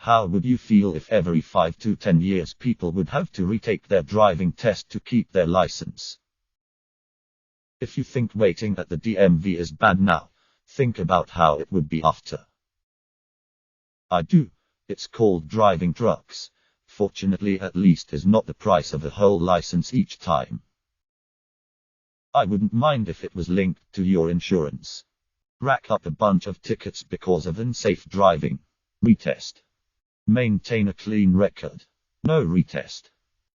How would you feel if every 5 to 10 years people would have to retake their driving test to keep their license? If you think waiting at the DMV is bad now, think about how it would be after. I do. It's called driving trucks. Fortunately, at least is not the price of a whole license each time. I wouldn't mind if it was linked to your insurance. Rack up a bunch of tickets because of unsafe driving. Retest. Maintain a clean record. No retest.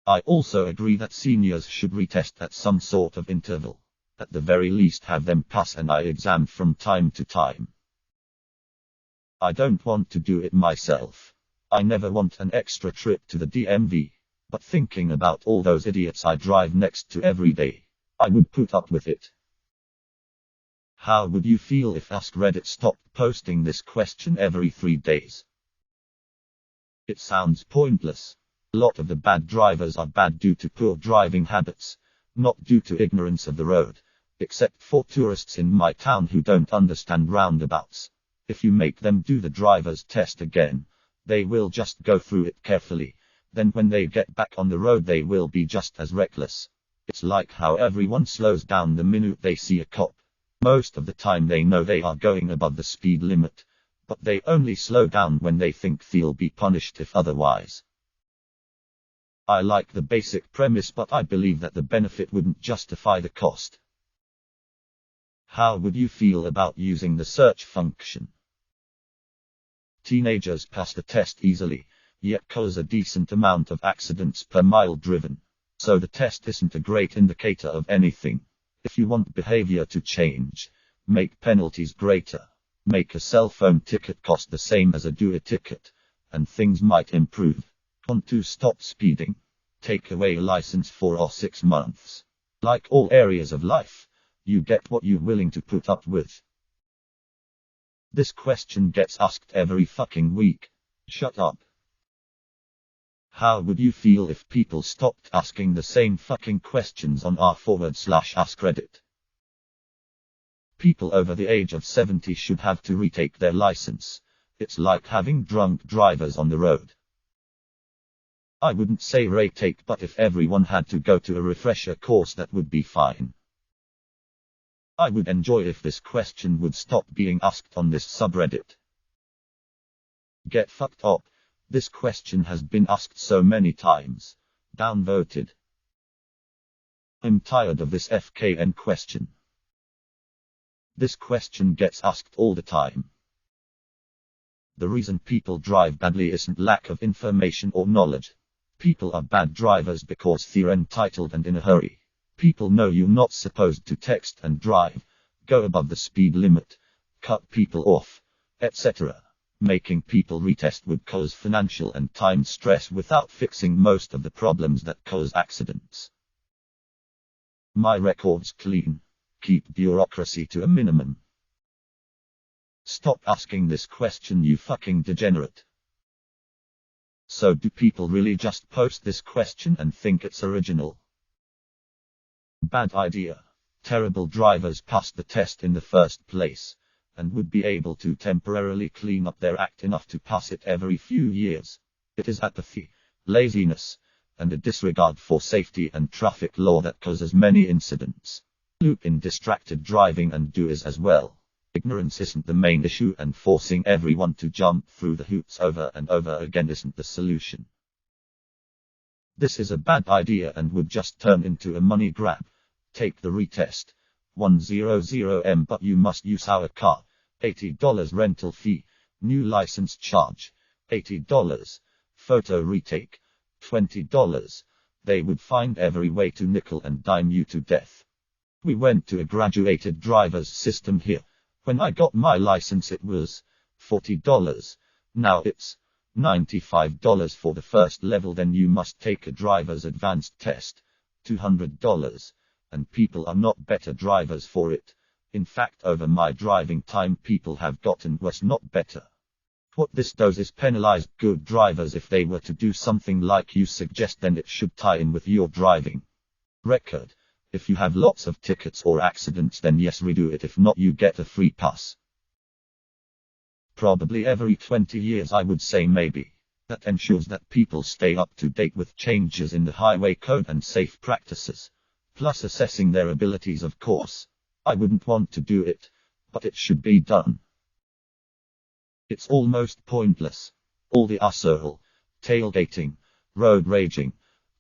I also agree that seniors should retest at some sort of interval. At the very least have them pass an eye exam from time to time. I don't want to do it myself. I never want an extra trip to the DMV. But thinking about all those idiots I drive next to every day, I would put up with it. How would you feel if Ask Reddit stopped posting this question every 3 days? It sounds pointless. A lot of the bad drivers are bad due to poor driving habits, not due to ignorance of the road, except for tourists in my town who don't understand roundabouts. If you make them do the driver's test again, they will just go through it carefully, then when they get back on the road they will be just as reckless. It's like how everyone slows down the minute they see a cop. Most of the time they know they are going above the speed limit, but they only slow down when they think they'll be punished if otherwise. I like the basic premise, but I believe that the benefit wouldn't justify the cost. How would you feel about using the search function? Teenagers pass the test easily, yet cause a decent amount of accidents per mile driven. So the test isn't a great indicator of anything. If you want behavior to change, make penalties greater. Make a cell phone ticket cost the same as a DUI ticket, and things might improve. Want to stop speeding? Take away a license for 4 or 6 months. Like all areas of life, you get what you're willing to put up with. This question gets asked every fucking week. Shut up. How would you feel if people stopped asking the same fucking questions on r/Ask Reddit? People over the age of 70 should have to retake their license. It's like having drunk drivers on the road. I wouldn't say retake, but if everyone had to go to a refresher course, that would be fine. I would enjoy if this question would stop being asked on this subreddit. Get fucked up. This question has been asked so many times. Downvoted. I'm tired of this FKN question. This question gets asked all the time. The reason people drive badly isn't lack of information or knowledge. People are bad drivers because they're entitled and in a hurry. People know you're not supposed to text and drive, go above the speed limit, cut people off, etc. Making people retest would cause financial and time stress without fixing most of the problems that cause accidents. My record's clean. Keep bureaucracy to a minimum. Stop asking this question, you fucking degenerate. So do people really just post this question and think it's original? Bad idea. Terrible drivers passed the test in the first place, and would be able to temporarily clean up their act enough to pass it every few years. It is apathy, laziness, and a disregard for safety and traffic law that causes many incidents. Loop in distracted driving and DUIs as well. Ignorance isn't the main issue, and forcing everyone to jump through the hoops over and over again isn't the solution. This is a bad idea and would just turn into a money grab. Take the retest. 100M, but you must use our car. $80 rental fee. New license charge. $80. Photo retake. $20. They would find every way to nickel and dime you to death. We went to a graduated driver's system here. When I got my license it was $40. Now it's $95 for the first level, then you must take a driver's advanced test. $200. And people are not better drivers for it. In fact, over my driving time people have gotten worse, not better. What this does is penalize good drivers. If they were to do something like you suggest, then it should tie in with your driving record. If you have lots of tickets or accidents, then yes, redo it. If not, you get a free pass. Probably every 20 years, I would say maybe. that ensures that people stay up to date with changes in the highway code and safe practices, plus assessing their abilities, of course. I wouldn't want to do it, but it should be done. It's almost pointless. All the asshole, tailgating, road raging,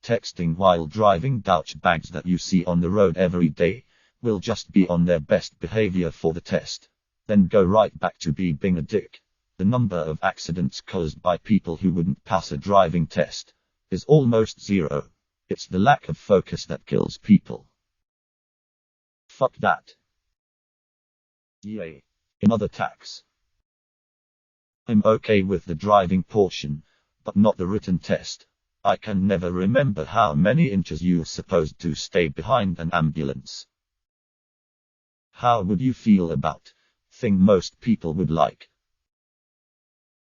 texting while driving douchebags that you see on the road every day will just be on their best behavior for the test, then go right back to being a dick. The number of accidents caused by people who wouldn't pass a driving test is almost zero. It's the lack of focus that kills people. Fuck that. Yay. Another tax. I'm okay with the driving portion, but not the written test. I can never remember how many inches you're supposed to stay behind an ambulance. How would you feel about thing most people would like?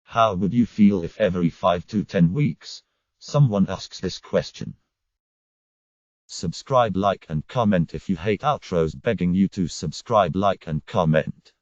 How would you feel if every 5 to 10 weeks, someone asks this question? Subscribe, like and comment if you hate outros begging you to subscribe, like and comment.